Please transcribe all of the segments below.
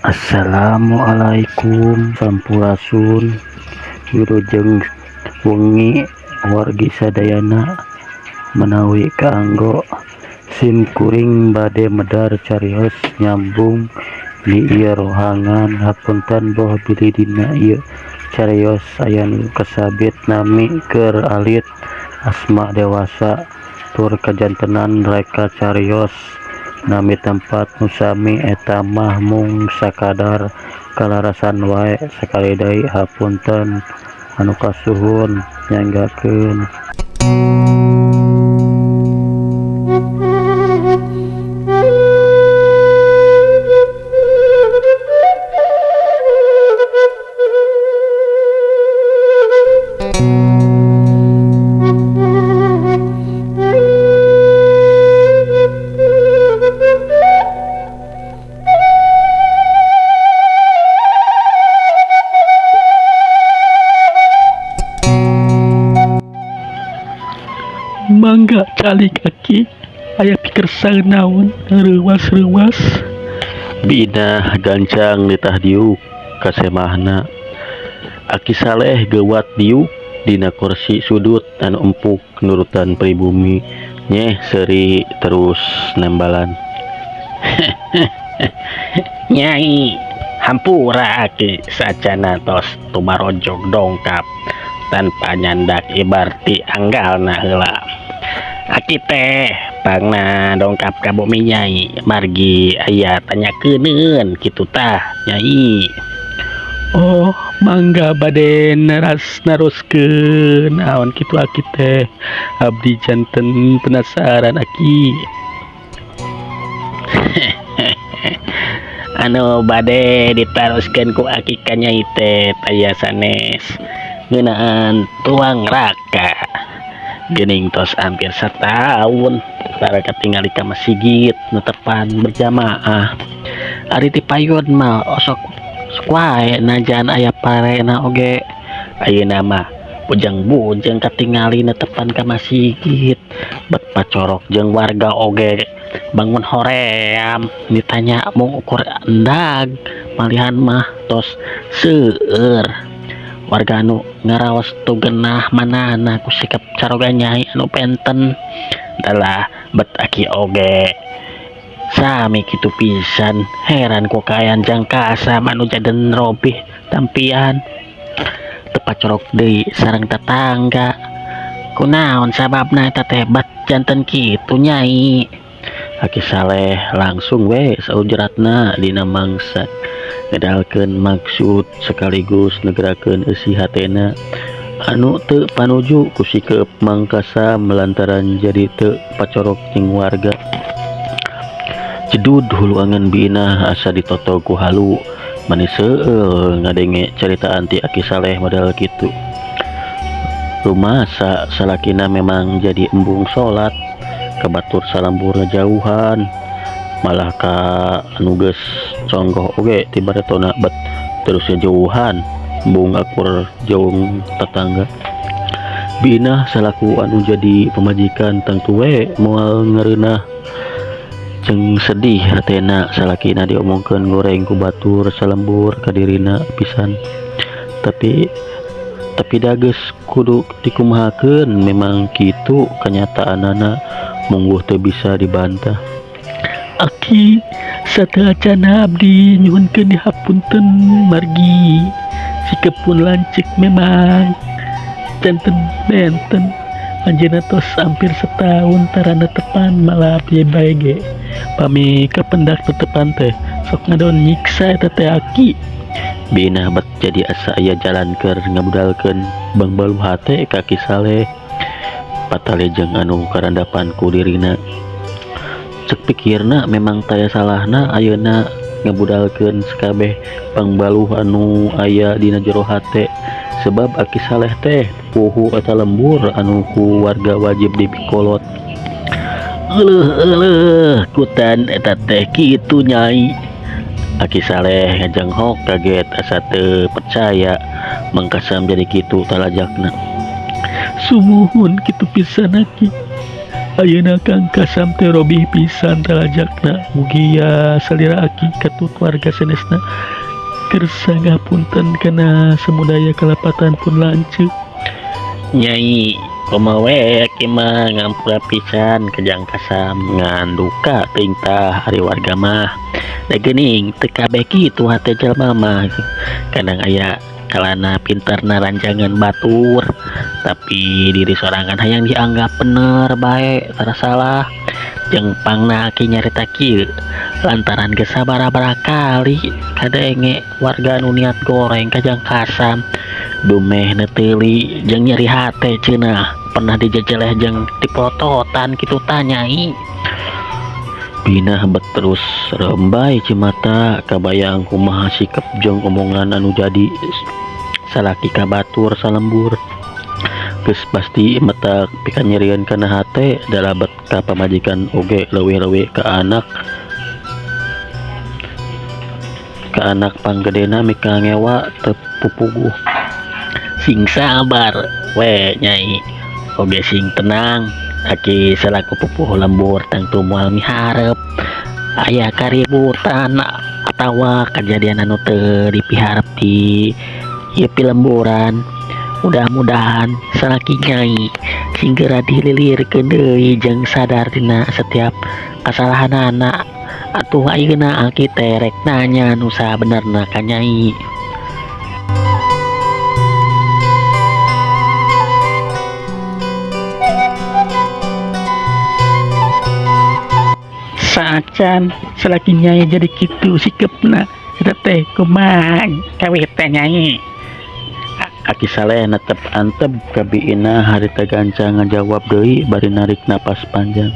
Assalamualaikum sampurasun wilujeng wengi wargi sadayana menawi kaanggo simkuring bade medar carios nyambung di ieu rohangan. Hapunten boh bilih dina ieu carios aya nu kasabit nami keur alit asma dewasa tur kajantenan reka carios nami tempat nusami eta mah mung sakadar kalarasan wae sakali deui. Hapunten anu kasuhun nyanggakeun. Mangga calik aki aya pikersang naon reuwas-reuwas Bina gancang nitah diuk kasemahna Aki Saleh gewat diuk dina kursi sudut anu empuk nurutan pribumi nyeh seri terus nembalan. Nyai hampura aki sacana tos tumarojog dongkap tanpa nyandak ibarti anggalna heula. Aki teh pangna dongkap ka bumi nyai margi aya tanyakeuneun kitu tah nyai. Oh mangga bade naroskeun naon kitu aki teh abdi janten penasaran aki. Anu bade ditaroskeun ku aki ka nyai teh aya sanes ngeunaan tuang raka geuning tos hampir sataun tara katingali ka masjid netepan berjamaah. Ari ti payun mah osok wae najan aya parena oge. Ayeuna mah bujang-bujang katingali netepan ka masjid bet pacorok jeung warga oge bangun hoream ditanya mung ukur endag malihan mah tos seueur. Warga anu ngaraos tu genah manana ku sikap caroga nyai anu penten dalah bet aki oge sami kitu pisan. Heran ku kaayaan jangkasa anu jaden robih tampian teu pacorok deui sareng tetangga. Kunaon sababna eta teh bat janten kitu nyai? Aki Saleh langsung we saujratna dina mangsa ngedalkeun maksud sekaligus negerakeun eusi hatena anu teu panuju ku sikep mangkasa melantaran jadi teu pacorok jeung warga. Jedud hulu angan bina asa ditoto ku halu manis seueur ngadenge caritaan ti Aki Saleh modal kitu. Rumasa salakina memang jadi embung salat kabatur salambur jauhan malah ka anu geus conggoh oge ti baretona bet terus jauhan embung akur jauh tetangga. Bina salaku anu jadi pemajikan tangtu we moal ngereunah jeung sedih hatena salakina diomongkeun goreng ku batur salembur ka dirina pisan. Tapi dageus kudu dikumahakeun memang kitu kanyataanana mungguh teu bisa dibantah. Aki sateuacana abdi nyuhunkeun dihapunten margi sikepun lancik memang janten benten anjeunna tos hampir setahun tara netepan malah abdi bae ge pami kapendak netepan teh sok ngadon nyiksa eta teh aki. Bina bet jadi asa aya jalan keur ngabudalkeun Bang Balu hate ka Aki Saleh patale jeung anu karandapan ku dirina. Cek pikirna memang taya salahna ayeuna ngabudalkeun sakabeh Bang Baluh anu aya dina jero hate sebab Aki Saleh teh puhu eta lembur anu ku warga wajib dipikolot. Eueuh kutan eta teh kitu nyai. Aki Saleh ngajenghok kaget asa teu percaya mangkasam jadi kitu talajakna. Sumuhun kitu pisan aki Ayeuna Kang Kasam teh robih pisan talajakna mugia salira aki katut warga sanesna kersa ngapunten kana semudaya kalapatan pun lanceuk. Nyai kumawe aki mah ngampura pisan kejang kasam ngan duka teuing tah ari warga mah da geuning teu kabeh kitu hate jalma mah kadang aya kalana pinterna ranjangan batur tapi diri sorangan hayang dianggap bener bae tara salah jeung pangna aki nyarita kieu lantaran geus sabaraha kali kadenge warga nu niat goreng kajang kasam dumeh neteuli jeung nyeri hate cenah pernah dijejeleh jeung dipototan kitu tanyai Bina bet terus rembai cimata kabayang kumaha sikap jeung omongan anu jadi salaki kabatur salembur geus pasti mata pikan nyerieun kana hate dalabet ka pamajikan oge leuwih-leuwih ka anak panggedena mika ngewa teu pupuguh sing sabar we nyai oge sing tenang aki selaku pupuh lembur tangtu moal miharep aya kaributan atawa kejadian anu teu dipiharep di ieu pilemburan mudah-mudahan salaki nyai singgera dililirkeun deui jeung sadar dina setiap kasalahanana atuh ayeuna aki teh rek nanya nu sabenerna ka nyai. Saacan salaki nyai jadi kitu sikepna eta teh kumaha kawe teh nyai. Aki saleh netep antep ka biina harita ganca ngajawab deui bari narik napas panjang.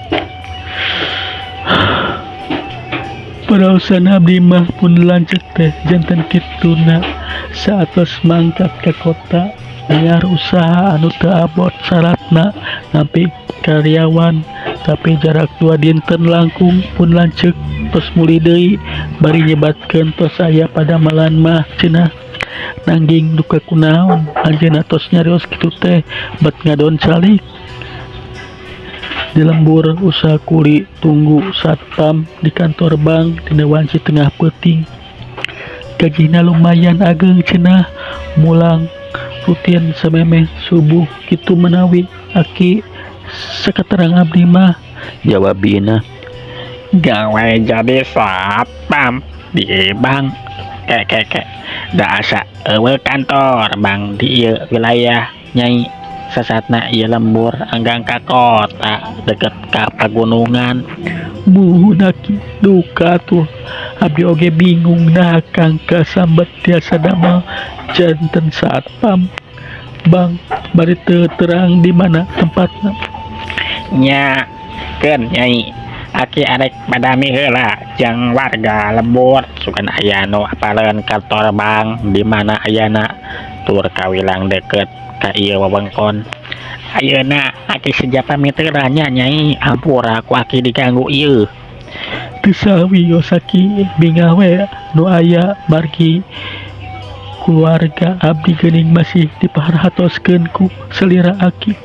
Paraosan abdi mah pun lanceuk teh janten kituna saatos mangkat ka kota mayar usaha anu teu abot syaratna napi karyawan tapi jarak 2 dinten langkung pun lanceuk tos muli deui bari nyebatkeun tos aya padamalan mah cenah nangging duka kunaon anjeunna tos nyarios kitu teh bet ngadon calik di lembur usaha kuli tunggu satpam di kantor bank dina wanci tengah peuting gajina lumayan ageng cenah mulang rutin samemeh subuh kitu menawi aki sakaterang abdi mah Jawab biina. Gawe jadi satpam di bank kek da asa eueuh kantor bank di ieu wilayah nyai sasatna ieu lembur anggang ka kota deket ka pagunungan. muhun aki duka tuh abdi oge bingung nah Kang kasambat tiasa damel janten satpam bang bari teu terang di mana tempatna. Nya keun nyai aki arek padami heula jeung warga lembur sugan aya nu apaleun kantor bank di mana ayana tur kawilang deket ka ieu wewengkon. Ayeuna aki seja pamiteran nya nyai hampura ku aki diganggu ieu. Teu sawios aki bingawe nu aya margi keluarga abdi geuning masih dipaharhatoskeun ku selira aki.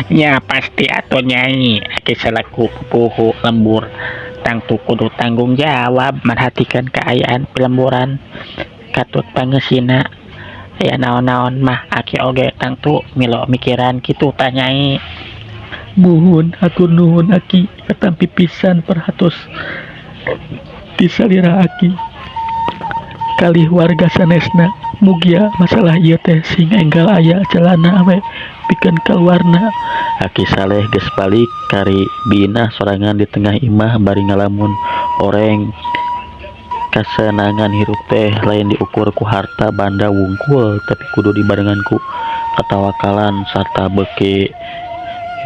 Nya pasti atuh nyai aki selaku pupuhu lembur tangtu kudu tanggung jawab merhatikan keayaan pelemburan katut pangeusina aya naon-naon mah aki oge tangtu milo mikiran kitu tah nyai. Muhun atur nuhun aki katampi pisan perhatos di salira aki kalih warga sanesna mugia masalah ieu teh sing enggal aya celana we pikeun kaluarna. Aki saleh geus balik kari biina sorangan di tengah imah bari ngalamun oreng kasenangan hirup teh lain diukur ku harta banda wungkul tapi kudu dibarengan ku ketawakalan sarta beuki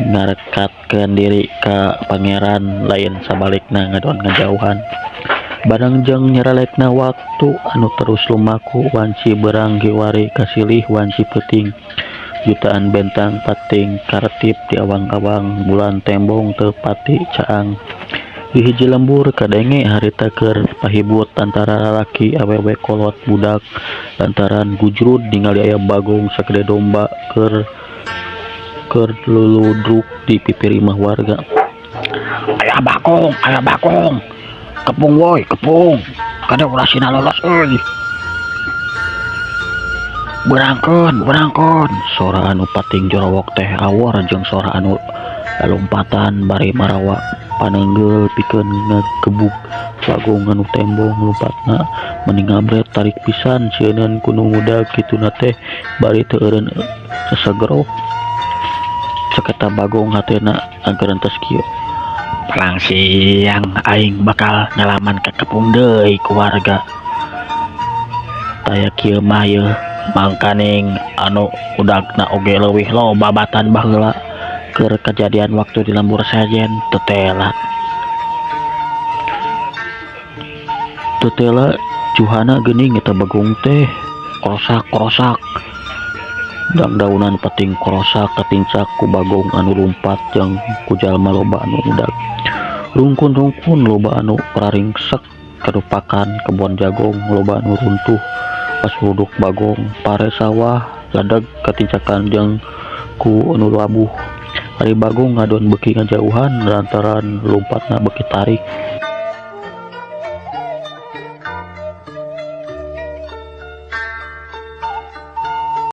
ngarekatkeun diri ka pangeran lain sabalikna ngadoan ngajauhan. Barang jeung nyerelekna waktu anu terus lumaku wanci berang giwari kasilih wanci peuting jutaan bentang pating karetip di awang-awang bulan tembong teu pati caang. Di hiji lembur kadenge harita keur pahibut antara lalaki awewe kolot budak lantaran gujrud ningali aya bagong sakede domba keur keur luludruk di pipi imah warga. Ayah bakong, kepung woi, kepung, kada ulah sina lolos euy. Berangkon, Sora anu pating jorowok teh awor jeung sora anu lompatan bari marawa panenggel pikeun ngagebuk Bagong anu tembong lompatna mending ngabret tarik pisan sieun kuno muda kituna teh bari teu eureun sasegerok. Cek eta Bagong hatena agar entes kieu. Palang siang aing bakal ngalaman ka kepung deui ku warga. Taya kieu mah yeuh Mangkaning anu udagna oge leuwih loba batan baheula keur kejadian waktu di lembur sajen tetela juhana geuning eta Bagong teh korosak dang daunan pating korosak katincak ku Bagong anu lumpat jeung ku jalma loba anu udag rungkun loba anu raringsek kadupakan kebon jagong loba anu runtuh pas huduk Bagong pare sawah ladeg katincakan jeung ku anu labuh. Ari Bagong ngadon beuki ngajauhan lantaran lompatna beuki tarik.